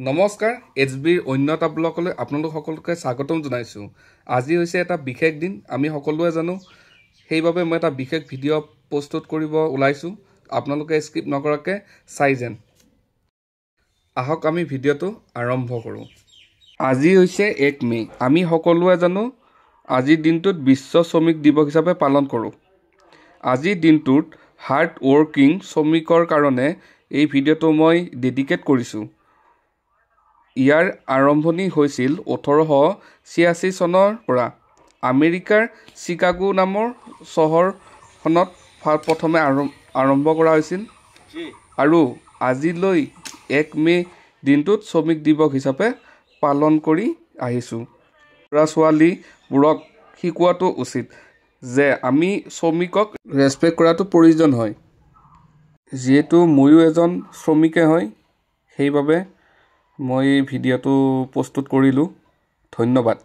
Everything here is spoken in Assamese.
নমস্কাৰ HBৰ অন্য এটা ব্লগলৈ আপোনালোক সকলোকে স্বাগতম জনাইছোঁ। আজি হৈছে এটা বিশেষ দিন, আমি সকলোৱে জানো। সেইবাবে মই এটা বিশেষ ভিডিঅ' প্ৰস্তুত কৰিব ওলাইছোঁ। আপোনালোকে স্কিপ নকৰাকৈ চাই যেন। আহক আমি ভিডিঅ'টো আৰম্ভ কৰোঁ। আজি হৈছে 1 মে'। আমি সকলোৱে জানো আজিৰ দিনটোত বিশ্ব শ্ৰমিক দিৱস হিচাপে পালন কৰোঁ। আজিৰ দিনটোত হাৰ্ড ৱৰ্কিং শ্ৰমিকৰ কাৰণে এই ভিডিঅ'টো মই ডেডিকেট কৰিছোঁ। ইয়াৰ আৰম্ভণি হৈছিল 1886 চনৰ পৰা। আমেৰিকাৰ চিকাগো নামৰ চহৰখনত প্ৰথমে আৰম্ভ কৰা হৈছিল আৰু আজিলৈ 1 মে' দিনটোত শ্ৰমিক দিৱস হিচাপে পালন কৰি আহিছোঁ। ল'ৰা-ছোৱালীবোৰক শিকোৱাটো উচিত যে আমি শ্ৰমিকক ৰেচপেক্ট কৰাটো প্ৰয়োজন হয়। যিহেতু ময়ো এজন শ্ৰমিকে হয়, সেইবাবে মই এই ভিডিঅ'টো প্ৰস্তুত কৰিলোঁ। ধন্যবাদ।